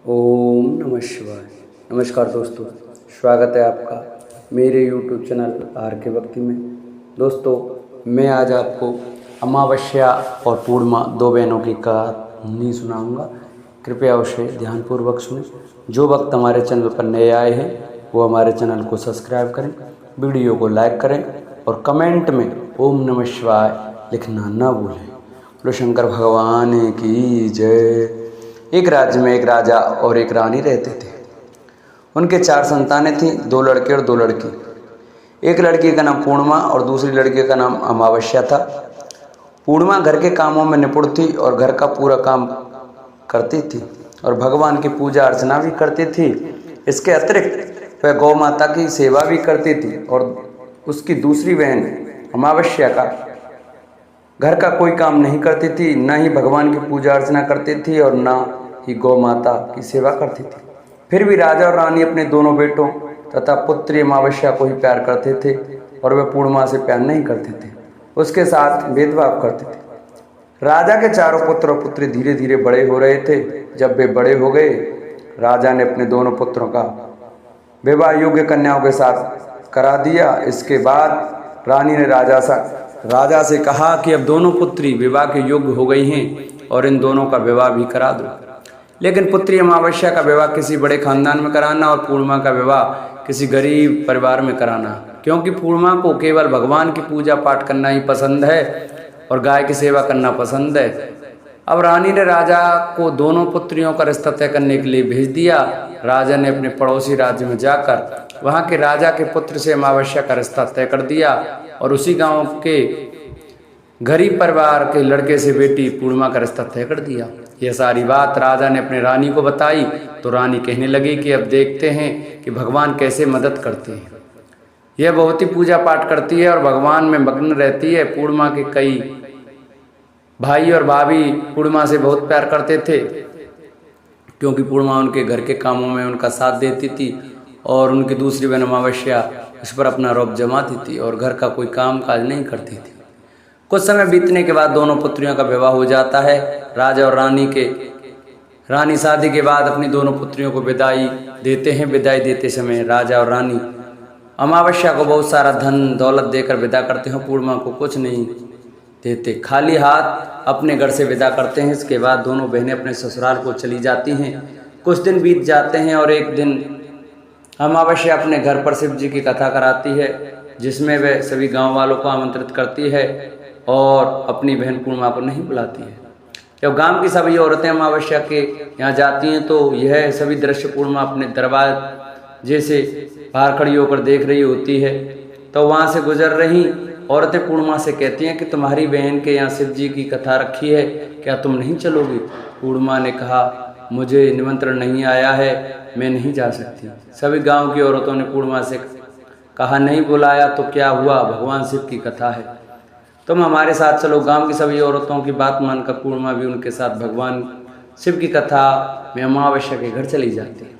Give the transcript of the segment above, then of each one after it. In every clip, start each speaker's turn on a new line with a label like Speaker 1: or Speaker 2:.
Speaker 1: ओम नमः शिवाय। नमस्कार दोस्तों, स्वागत है आपका मेरे YouTube चैनल आर के भक्ति में। दोस्तों, मैं आज आपको अमावस्या और पूर्णिमा दो बहनों की कहानी सुनाऊंगा। कृपया उसे ध्यानपूर्वक सुनें। जो भक्त हमारे चैनल पर नए आए हैं वो हमारे चैनल को सब्सक्राइब करें, वीडियो को लाइक करें और कमेंट में ओम नमः शिवाय लिखना ना भूलें। बोलो शंकर भगवान की जय। एक राज्य में एक राजा और एक रानी रहते थे। उनके 4 संतानें थीं, 2 लड़के और 2 लड़की। एक लड़की का नाम पूर्णिमा और दूसरी लड़की का नाम अमावस्या था। पूर्णिमा घर के कामों में निपुण थी और घर का पूरा काम करती थी और भगवान की पूजा अर्चना भी करती थी। इसके अतिरिक्त वह गौ माता की सेवा भी करती थी और उसकी दूसरी बहन अमावस्या का घर का कोई काम नहीं करती थी, न ही भगवान की पूजा अर्चना करती थी और न ही गौ माता की सेवा करती थी। फिर भी राजा और रानी अपने दोनों बेटों तथा पुत्री अमावस्या को ही प्यार करते थे और वे पूर्णिमा से प्यार नहीं करते थे, उसके साथ भेदभाव करते थे। राजा के चारों पुत्र और पुत्री धीरे धीरे बड़े हो रहे थे। जब वे बड़े हो गए, राजा ने अपने दोनों पुत्रों का विवाह योग्य कन्याओं के साथ करा दिया। इसके बाद रानी ने राजा से कहा कि अब दोनों पुत्री विवाह के योग्य हो गई हैं और इन दोनों का विवाह भी करा दो। लेकिन पुत्री अमावस्या का विवाह किसी बड़े खानदान में कराना और पूर्णिमा का विवाह किसी गरीब परिवार में कराना, क्योंकि पूर्णिमा को केवल भगवान की पूजा पाठ करना ही पसंद है और गाय की सेवा करना पसंद है। अब रानी ने राजा को दोनों पुत्रियों का रिश्ता तय करने के लिए भेज दिया। राजा ने अपने पड़ोसी राज्य में जाकर वहाँ के राजा के पुत्र से अमावस्या का रिश्ता तय कर दिया और उसी गांव के गरीब परिवार के लड़के से बेटी पूर्णिमा का रिश्ता तय कर दिया। यह सारी बात राजा ने अपने रानी को बताई तो रानी कहने लगी कि अब देखते हैं कि भगवान कैसे मदद करते हैं। यह बहुत ही पूजा पाठ करती है और भगवान में मग्न रहती है। पूर्णिमा के कई भाई और भाभी पूर्णिमा से बहुत प्यार करते थे, क्योंकि पूर्णिमा उनके घर के कामों में उनका साथ देती थी और उनकी दूसरी बहन अमावस्या उस पर अपना रौब जमाती थी और घर का कोई काम काज नहीं करती थी। कुछ समय बीतने के बाद दोनों पुत्रियों का विवाह हो जाता है। राजा और रानी शादी के बाद अपनी दोनों पुत्रियों को विदाई देते हैं। विदाई देते समय राजा और रानी अमावस्या को बहुत सारा धन दौलत देकर विदा करते हैं, पूर्णिमा को कुछ नहीं देते, खाली हाथ अपने घर से विदा करते हैं। इसके बाद दोनों बहनें अपने ससुराल को चली जाती हैं। कुछ दिन बीत जाते हैं और एक दिन अमावस्या अपने घर पर शिव जी की कथा कराती है, जिसमें वह सभी गांव वालों को आमंत्रित करती है और अपनी बहन पूर्णिमा को नहीं बुलाती है। जब गांव की सभी औरतें अमावस्या के यहाँ जाती हैं तो यह सभी दृश्य पूर्णिमा अपने दरवाजे से बाहर खड़ी होकर देख रही होती है। तो वहाँ से गुजर रही औरतें पूर्णिमा से कहती हैं कि तुम्हारी बहन के यहाँ शिव जी की कथा रखी है, क्या तुम नहीं चलोगी? पूर्णिमा ने कहा, मुझे निमंत्रण नहीं आया है, मैं नहीं जा सकती। सभी गांव की औरतों ने पूर्णिमा से कहा, नहीं बुलाया तो क्या हुआ, भगवान शिव की कथा है, तुम हमारे साथ चलो। गांव की सभी औरतों की बात मानकर पूर्णिमा भी उनके साथ भगवान शिव की कथा में अमावस्या के घर चली जाती है।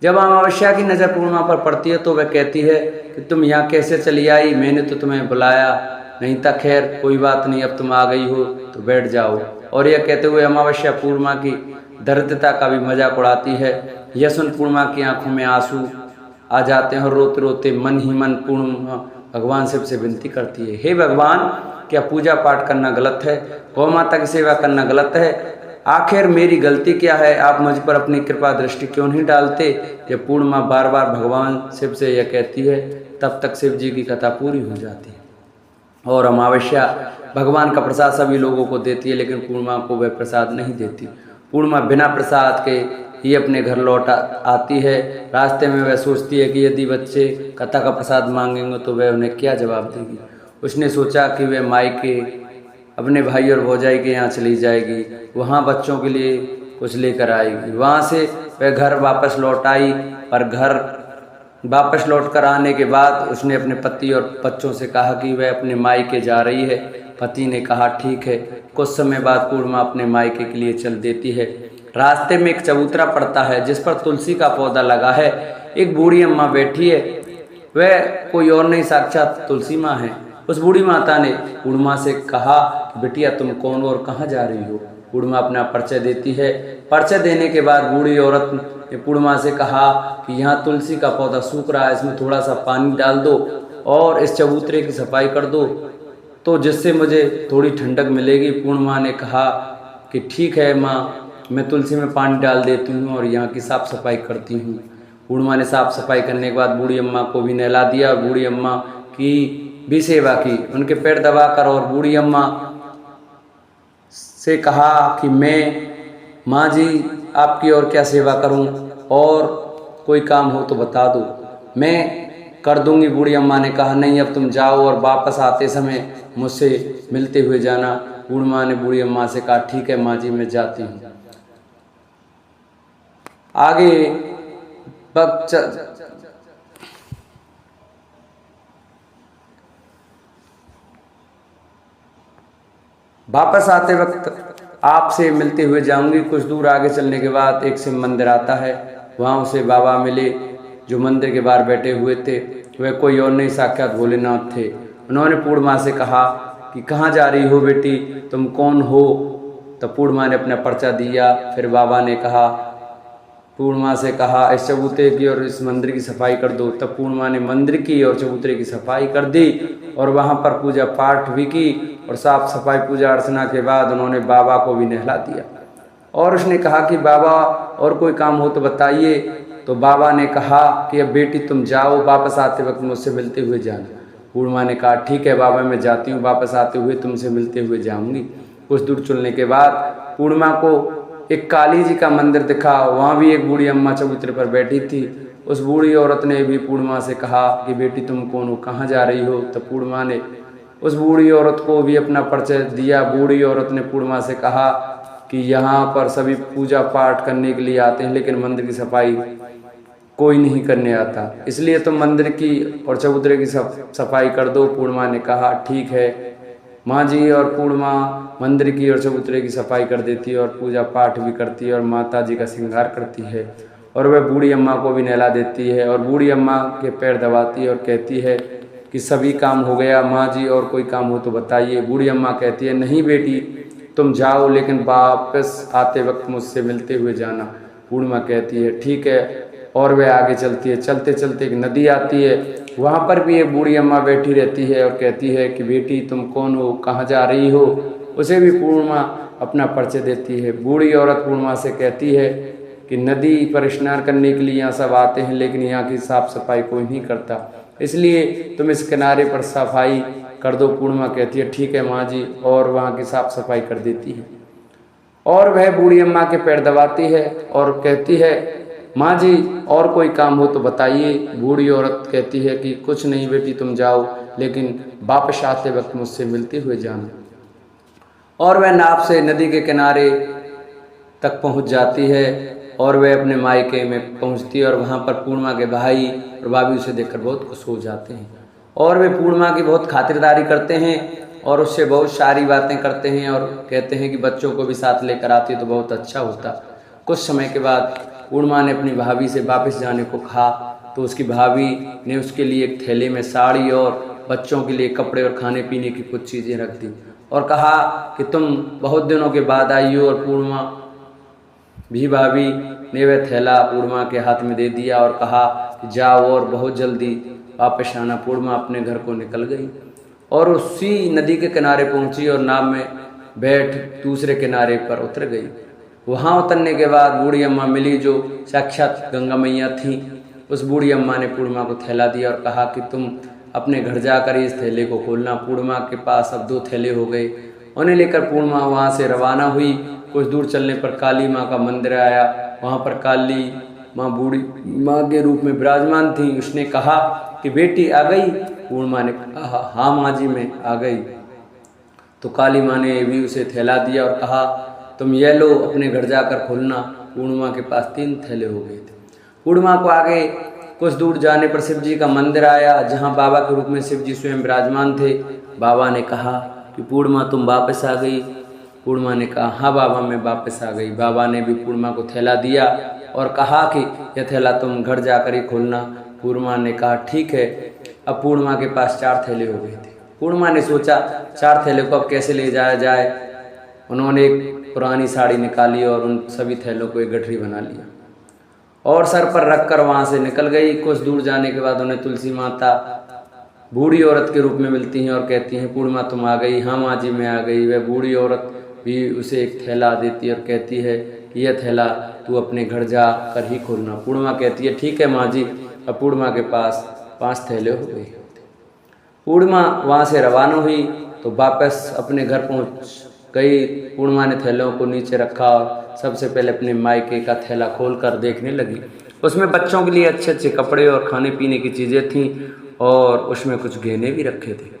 Speaker 1: जब अमावस्या की नज़र पूर्णिमा पर पड़ती है तो वह कहती है कि तुम यहाँ कैसे चली आई, मैंने तो तुम्हें बुलाया नहीं था। खैर कोई बात नहीं, अब तुम आ गई हो तो बैठ जाओ। और यह कहते हुए अमावस्या पूर्णिमा की दरिद्रता का भी मजाक उड़ाती है। यह सुन पूर्णिमा की आंखों में आंसू आ जाते हैं और रोते रोते मन ही मन पूर्णिमा भगवान शिव से विनती करती है, हे भगवान, क्या पूजा पाठ करना गलत है? गौ माता की सेवा करना गलत है? आखिर मेरी गलती क्या है? आप मुझ पर अपनी कृपा दृष्टि क्यों नहीं डालते? जब पूर्णिमा बार बार भगवान शिव से यह कहती है तब तक शिव जी की कथा पूरी हो जाती है और अमावस्या भगवान का प्रसाद सभी लोगों को देती है, लेकिन पूर्णिमा को वह प्रसाद नहीं देती। पूर्णिमा बिना प्रसाद के ही अपने घर लौट आती है। रास्ते में वह सोचती है कि यदि बच्चे कथा का प्रसाद मांगेंगे तो वह उन्हें क्या जवाब देगी। उसने सोचा कि वह मायके अपने भाई और भौजाई के यहाँ चली जाएगी, वहाँ बच्चों के लिए कुछ लेकर आएगी। वहाँ से वह घर वापस लौट आई, पर घर वापस लौट कर आने के बाद उसने अपने पति और बच्चों से कहा कि वह अपने मायके जा रही है। पति ने कहा ठीक है। कुछ समय बाद पूर्णिमा अपने मायके के लिए चल देती है। रास्ते में एक चबूतरा पड़ता है जिस पर तुलसी का पौधा लगा है। एक बूढ़ी अम्मा बैठी है, वह कोई और नहीं साक्षात तुलसी माँ है। उस बूढ़ी माता ने पूर्णिमा से कहा, बिटिया तुम कौन और कहाँ जा रही हो? पूर्णिमा अपना परिचय देती है। परिचय देने के बाद बूढ़ी औरत ने पूर्णिमा से कहा कि यहाँ तुलसी का पौधा सूख रहा है, इसमें थोड़ा सा पानी डाल दो और इस चबूतरे की सफाई कर दो, तो जिससे मुझे थोड़ी ठंडक मिलेगी। पूर्णिमा ने कहा कि ठीक है माँ, मैं तुलसी में पानी डाल देती हूँ और यहाँ की साफ़ सफाई करती हूँ। पूर्णिमा ने साफ़ सफाई करने के बाद बूढ़ी अम्मा को भी नहला दिया और बूढ़ी अम्मा की भी सेवा की, उनके पैर दबाकर। और बूढ़ी अम्मा से कहा कि मैं माँ जी आपकी और क्या सेवा करूँ, और कोई काम हो तो बता दो, मैं कर दूंगी। बूढ़ी अम्मा ने कहा नहीं, अब तुम जाओ और वापस आते समय मुझसे मिलते हुए जाना। पूर्णिमा ने बूढ़ी अम्मा से कहा ठीक है माँ जी, मैं जाती हूँ। आगे वापस आते वक्त आपसे मिलते हुए जाऊंगी। कुछ दूर आगे चलने के बाद एक शिव मंदिर आता है, वहाँ उसे बाबा मिले जो मंदिर के बाहर बैठे हुए थे। वह कोई और नहीं, साक्षात भोलेनाथ थे। उन्होंने पूर्णिमा से कहा कि कहाँ जा रही हो बेटी, तुम कौन हो? तब पूर्णिमा ने अपना पर्चा दिया। फिर बाबा ने कहा, पूर्णिमा से कहा इस चबूतरे की और इस मंदिर की सफाई कर दो। तब पूर्णिमा ने मंदिर की और चबूतरे की सफाई कर दी और वहाँ पर पूजा पाठ भी की और साफ सफाई पूजा अर्चना के बाद उन्होंने बाबा को भी नहला दिया। और उसने कहा कि बाबा और कोई काम हो तो बताइए। तो बाबा ने कहा कि अब बेटी तुम जाओ, वापस आते वक्त मुझसे मिलते हुए जाना। पूर्णिमा ने कहा ठीक है बाबा, मैं जाती हूँ, वापस आते हुए तुमसे मिलते हुए जाऊँगी। कुछ दूर चलने के बाद पूर्णिमा को एक काली जी का मंदिर दिखा, वहाँ भी एक बूढ़ी अम्मा चबूतरे पर बैठी थी। उस बूढ़ी औरत ने भी पूर्णिमा से कहा कि बेटी तुम कौन हो, कहाँ जा रही हो? तब पूर्णिमा ने उस बूढ़ी औरत को भी अपना परिचय दिया। बूढ़ी औरत ने पूर्णिमा से कहा कि यहाँ पर सभी पूजा पाठ करने के लिए आते हैं, लेकिन मंदिर की सफाई कोई नहीं करने आता, इसलिए तुम मंदिर की और चबूतरे की सफाई कर दो। पूर्णिमा ने कहा ठीक है माँ जी, और पूर्णिमा मंदिर की और चबूतरे की सफाई कर देती है और पूजा पाठ भी करती है और माता जी का श्रृंगार करती है और वह बूढ़ी अम्मा को भी नहला देती है और बूढ़ी अम्मा के पैर दबाती है और कहती है कि सभी काम हो गया माँ जी, और कोई काम हो तो बताइए। बूढ़ी अम्मा कहती है नहीं बेटी तुम जाओ, लेकिन वापस आते वक्त मुझसे मिलते हुए जाना। पूर्णिमा कहती है ठीक है, और वह आगे चलती है। चलते चलते एक नदी आती है, वहाँ पर भी एक बूढ़ी अम्मा बैठी रहती है और कहती है कि बेटी तुम कौन हो, कहाँ जा रही हो? उसे भी पूर्णिमा अपना परिचय देती है। बूढ़ी औरत पूर्णिमा से कहती है कि नदी पर स्नान करने के लिए यहाँ सब आते हैं, लेकिन यहाँ की साफ सफाई कोई नहीं करता, इसलिए तुम इस किनारे पर सफाई कर दो। पूर्णिमा कहती है ठीक है माँ जी, और वहाँ की साफ सफाई कर देती है और वह बूढ़ी अम्मा के पैर दबाती है और कहती है माँ जी और कोई काम हो तो बताइए। बूढ़ी औरत कहती है कि कुछ नहीं बेटी तुम जाओ, लेकिन वापस आते वक्त मुझसे मिलते हुए जाना। और वह नाव से नदी के किनारे तक पहुँच जाती है और वह अपने मायके में पहुँचती है और वहाँ पर पूर्णिमा के भाई और भाभी उसे देखकर बहुत खुश हो जाते हैं और वे पूर्णिमा की बहुत खातिरदारी करते हैं और उससे बहुत सारी बातें करते हैं और कहते हैं कि बच्चों को भी साथ लेकर आती तो बहुत अच्छा होता। कुछ समय के बाद पूर्णिमा ने अपनी भाभी से वापस जाने को कहा तो उसकी भाभी ने उसके लिए एक थैले में साड़ी और बच्चों के लिए कपड़े और खाने पीने की कुछ चीज़ें रख दी और कहा कि तुम बहुत दिनों के बाद आई हो। और पूर्णिमा भी भाभी ने वह थैला पूर्णिमा के हाथ में दे दिया और कहा कि जाओ और बहुत जल्दी वापस आना। पूर्णिमा अपने घर को निकल गई और उसी नदी के किनारे पहुंची और नाव में बैठ दूसरे किनारे पर उतर गई। वहां उतरने के बाद बूढ़ी अम्मा मिली जो साक्षात गंगा मैया थी। उस बूढ़ी अम्मा ने पूर्णिमा को थैला दिया और कहा कि तुम अपने घर जाकर इस थैले को खोलना। पूर्णिमा के पास अब 2 थैले हो गए। उन्हें लेकर पूर्णिमा वहाँ से रवाना हुई। कुछ दूर चलने पर काली माँ का मंदिर आया। वहाँ पर काली माँ बूढ़ी माँ के रूप में विराजमान थी। उसने कहा कि बेटी आ गई? पूर्णिमा ने कहा हाँ माँ जी मैं आ गई। तो काली माँ ने भी उसे थैला दिया और कहा तुम ये लो अपने घर जाकर खोलना। पूर्णिमा के पास 3 थैले हो गए थे। पूर्णिमा को आगे कुछ दूर जाने पर शिव जी का मंदिर आया जहाँ बाबा के रूप में शिव जी स्वयं विराजमान थे। बाबा ने कहा कि पूर्णिमा तुम वापस आ गई? पूर्णिमा ने कहा हाँ बाबा मैं वापस आ गई। बाबा ने भी पूर्णिमा को थैला दिया और कहा कि यह थैला तुम घर जाकर ही खोलना। पूर्णिमा ने कहा ठीक है। अब पूर्णिमा के पास 4 थैले हो गए थे। पूर्णिमा ने सोचा 4 थैले को अब कैसे ले जाया जाए। उन्होंने एक पुरानी साड़ी निकाली और उन सभी थैलों को एक गठरी बना लिया और सर पर रख कर वहाँ से निकल गई। कुछ दूर जाने के बाद उन्हें तुलसी माता बूढ़ी औरत के रूप में मिलती हैं और कहती हैं, पूर्णिमा तुम आ गई। हाँ माँ जी मैं आ गई। वह बूढ़ी औरत भी उसे एक थैला देती है और कहती है कि यह थैला तू अपने घर जा कर ही खोलना। पूर्णिमा कहती है ठीक है माँ जी। अब पूर्णिमा के पास 5 थैले हो गए। पूर्णिमा वहाँ से रवाना हुई तो वापस अपने घर पहुँच गई। पूर्णिमा ने थैलों को नीचे रखा और सबसे पहले अपने मायके का थैला खोलकर देखने लगी। उसमें बच्चों के लिए अच्छे अच्छे कपड़े और खाने पीने की चीज़ें थीं और उसमें कुछ गहने भी रखे थे।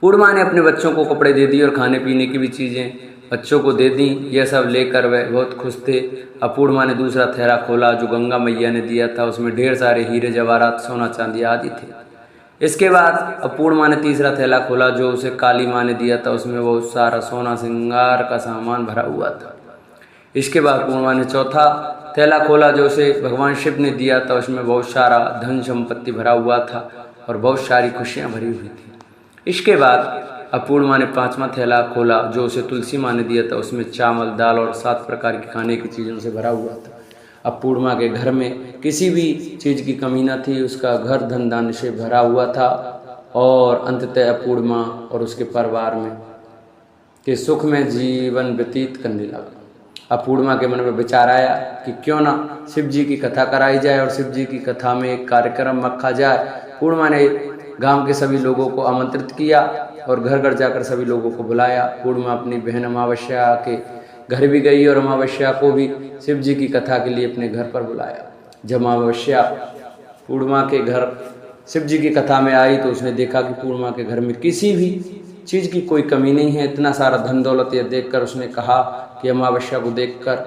Speaker 1: पूर्णिमा ने अपने बच्चों को कपड़े दे दिए और खाने पीने की भी चीज़ें बच्चों को दे दी। यह सब लेकर वह बहुत खुश थे। अब पूर्णिमा ने दूसरा थैला खोला जो गंगा मैया ने दिया था। उसमें ढेर सारे हीरे जवाहरात सोना चांदी आदि थे। इसके बाद अब पूर्णिमा ने तीसरा थैला खोला जो उसे काली माँ ने दिया था। उसमें बहुत सारा सोना श्रृंगार का सामान भरा हुआ था। इसके बाद पूर्णिमा ने चौथा थैला खोला जो उसे भगवान शिव ने दिया था। उसमें बहुत सारा धन संपत्ति भरा हुआ था और बहुत सारी खुशियाँ भरी हुई थी। इसके बाद अब पूर्णिमा ने 5वां थैला खोला जो उसे तुलसी माँ ने दिया था। उसमें चावल दाल और 7 प्रकार की खाने की चीज़ों से भरा हुआ था। अब पूर्णिमा के घर में किसी भी चीज़ की कमी न थी। उसका घर धन धान्य से भरा हुआ था और अंततः पूर्णिमा और उसके परिवार में के सुख में जीवन व्यतीत करने लगा। अब पूर्णिमा के मन में विचार आया कि क्यों ना शिव जी की कथा कराई जाए और शिव जी की कथा में एक कार्यक्रम रखा जाए। पूर्णिमा ने गांव के सभी लोगों को आमंत्रित किया और घर घर जाकर सभी लोगों को बुलाया। पूर्णिमा अपनी बहन अमावस्या के घर भी गई और अमावस्या को भी शिव जी की कथा के लिए अपने घर पर बुलाया। जब अमावस्या पूर्णिमा के घर शिव जी की कथा में आई तो उसने देखा कि पूर्णिमा के घर में किसी भी चीज़ की कोई कमी नहीं है। इतना सारा धन दौलत यह देखकर उसने कहा कि अमावस्या को देखकर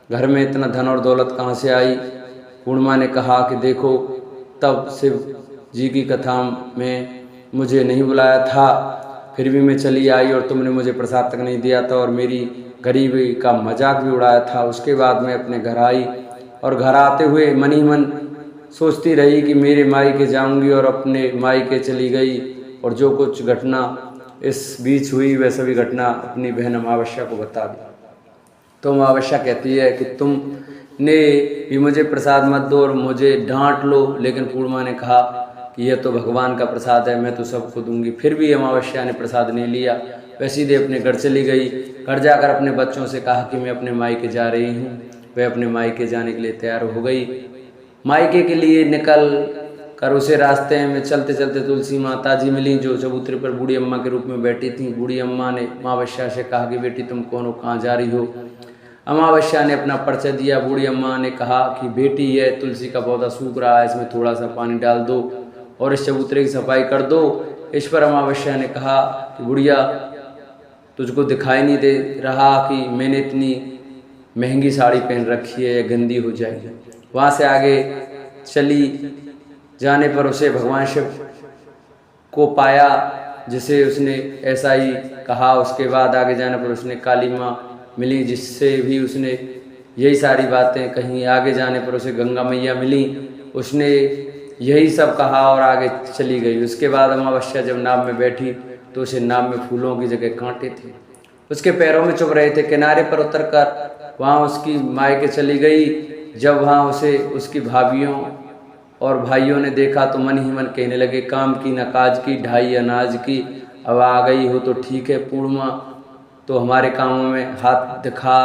Speaker 1: घर में इतना धन और दौलत कहाँ से आई। पूर्णिमा ने कहा कि देखो तब शिव जी की कथा में मुझे नहीं बुलाया था, फिर भी मैं चली आई और तुमने मुझे प्रसाद तक नहीं दिया था और मेरी गरीबी का मजाक भी उड़ाया था। उसके बाद मैं अपने घर आई और घर आते हुए मन ही मन सोचती रही कि मेरे मायके जाऊंगी और अपने मायके चली गई और जो कुछ घटना इस बीच हुई वह सभी घटना अपनी बहन अमावस्या को बता दी। तो अमावस्या कहती है कि तुमने भी मुझे प्रसाद मत दो और मुझे डांट लो, लेकिन पूर्णिमा ने कहा कि यह तो भगवान का प्रसाद है, मैं तो सबको दूंगी। फिर भी अमावस्या ने प्रसाद नहीं लिया, वह सीधे अपने घर चली गई। घर जाकर अपने बच्चों से कहा कि मैं अपने मायके जा रही हूँ। वह अपने मायके जाने के लिए तैयार हो गई। मायके के लिए निकल कर उसे रास्ते में चलते चलते तुलसी माता जी मिली जो चबूतरे पर बूढ़ी अम्मा के रूप में बैठी थी। बूढ़ी अम्मा ने अमावस्या से कहा कि बेटी तुम कौन हो, कहाँ जा रही हो। अमावस्या ने अपना परिचय दिया। बूढ़ी अम्मा ने कहा कि बेटी यह तुलसी का पौधा सूख रहा है, इसमें थोड़ा सा पानी डाल दो और इस चबूतरे की सफाई कर दो। इस पर अमावस्या ने कहा कि बुढ़िया तुझको दिखाई नहीं दे रहा कि मैंने इतनी महंगी साड़ी पहन रखी है, यह गंदी हो जाएगी। वहाँ से आगे चली जाने पर उसे भगवान शिव को पाया जिसे उसने ऐसा ही कहा। उसके बाद आगे जाने पर उसने काली माँ मिली जिससे भी उसने यही सारी बातें कहीं। आगे जाने पर उसे गंगा मैया मिली, उसने यही सब कहा और आगे चली गई। उसके बाद अमावस्या जब नाव में बैठी तो उसे नाव में फूलों की जगह कांटे थे, उसके पैरों में चुभ रहे थे। किनारे पर उतरकर वहाँ उसकी मायके चली गई। जब वहाँ उसे उसकी भाभियों और भाइयों ने देखा तो मन ही मन कहने लगे, काम की न काज की, ढाई अनाज की। अब आ गई हो तो ठीक है, पूर्णिमा तो हमारे कामों में हाथ दिखा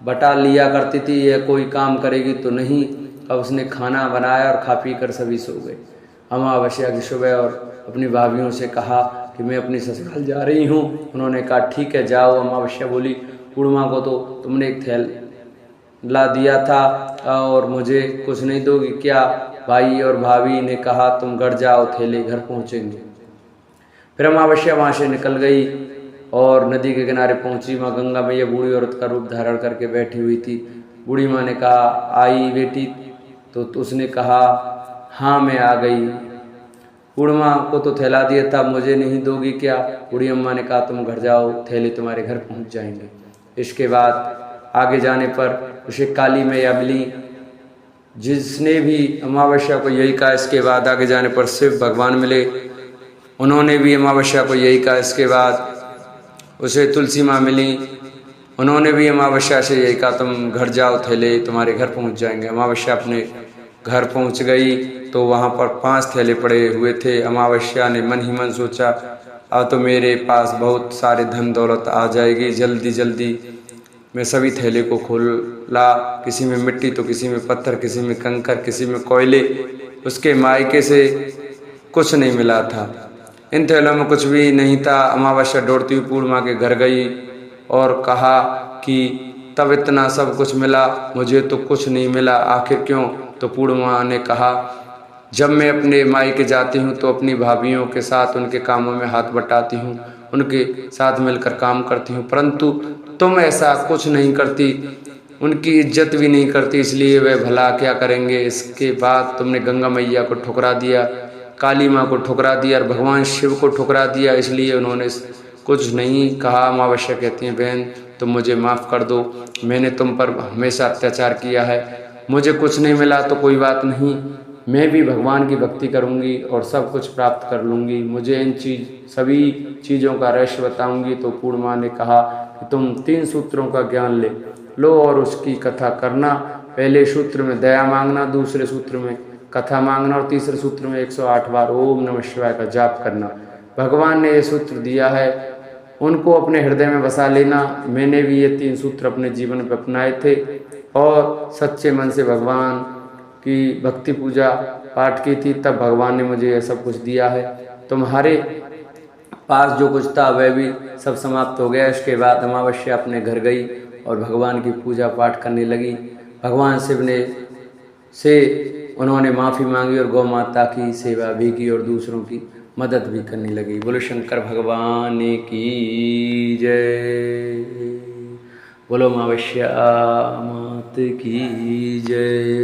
Speaker 1: बटा लिया करती थी, यह कोई काम करेगी तो नहीं। अब उसने खाना बनाया और खा पी कर सभी सो गए। अमावस्या की सुबह और अपनी भाभियों से कहा कि मैं अपनी ससुराल जा रही हूँ। उन्होंने कहा ठीक है जाओ। अमावस्या बोली, पूर्णिमा को तो तुमने एक थैला दिया था और मुझे कुछ नहीं दोगी क्या। भाई और भाभी ने कहा तुम घर जाओ, थैले घर पहुँचेंगे। फिर अमावस्या वहाँ से निकल गई और नदी के किनारे पहुँची। माँ गंगा मैया बूढ़ी औरत का रूप धारण करके बैठी हुई थी। बूढ़ी माँ ने कहा आई बेटी, तो उसने कहा हाँ मैं आ गई। पूर्णिमा को तो थैला दिया था, मुझे नहीं दोगी क्या। बूढ़ी अम्मा ने कहा तुम घर जाओ, थैले तुम्हारे घर पहुंच जाएंगे। इसके बाद आगे जाने पर उसे काली मैया मिली जिसने भी अमावस्या को यही कहा। इसके बाद आगे जाने पर शिव भगवान मिले, उन्होंने भी अमावस्या को यही कहा। इसके बाद उसे तुलसी माँ मिली, उन्होंने भी अमावस्या से यही कहा तुम घर जाओ, थैले तुम्हारे घर पहुंच जाएंगे। अमावस्या अपने घर पहुंच गई तो वहां पर 5 थैले पड़े हुए थे। अमावस्या ने मन ही मन सोचा अब तो मेरे पास बहुत सारे धन दौलत आ जाएगी, जल्दी जल्दी मैं सभी थैले को खोला। किसी में मिट्टी तो किसी में पत्थर, किसी में कंकर, किसी में कोयले। उसके मायके से कुछ नहीं मिला था, इन थैलों में कुछ भी नहीं था। अमावस्या दौड़ती हुई पूर्णिमा के घर गई और कहा कि तब इतना सब कुछ मिला, मुझे तो कुछ नहीं मिला, आखिर क्यों? तो पूर्णिमा ने कहा जब मैं अपने मायके जाती हूँ तो अपनी भाभीियों के साथ उनके कामों में हाथ बटाती हूँ, उनके साथ मिलकर काम करती हूँ, परंतु तुम ऐसा कुछ नहीं करती, उनकी इज्जत भी नहीं करती, इसलिए वे भला क्या करेंगे। इसके बाद तुमने गंगा मैया को ठुकरा दिया, काली माँ को ठुकरा दिया और भगवान शिव को ठुकरा दिया, इसलिए उन्होंने कुछ नहीं कहा। अमावस्या कहती हैं बहन तुम मुझे माफ़ कर दो, मैंने तुम पर हमेशा अत्याचार किया है, मुझे कुछ नहीं मिला तो कोई बात नहीं, मैं भी भगवान की भक्ति करूंगी और सब कुछ प्राप्त कर लूँगी, मुझे इन सभी चीज़ों का रहस्य बताऊंगी। तो पूर्णिमा ने कहा कि तुम 3 सूत्रों का ज्ञान ले लो और उसकी कथा करना। पहले सूत्र में दया मांगना, दूसरे सूत्र में कथा मांगना और तीसरे सूत्र में 108 बार ओम नमः शिवाय का जाप करना। भगवान ने ये सूत्र दिया है, उनको अपने हृदय में बसा लेना। मैंने भी ये 3 सूत्र अपने जीवन में अपनाए थे और सच्चे मन से भगवान की भक्ति पूजा पाठ की थी, तब भगवान ने मुझे यह सब कुछ दिया है। तुम्हारे पास जो कुछ था वह भी सब समाप्त हो गया। इसके बाद अमावस्या अपने घर गई और भगवान की पूजा पाठ करने लगी। भगवान शिव ने से उन्होंने माफ़ी मांगी और गौ माता की सेवा भी की और दूसरों की मदद भी करने लगी। बोलो शंकर भगवान की जय, बोलो अमावस्या मात की जय।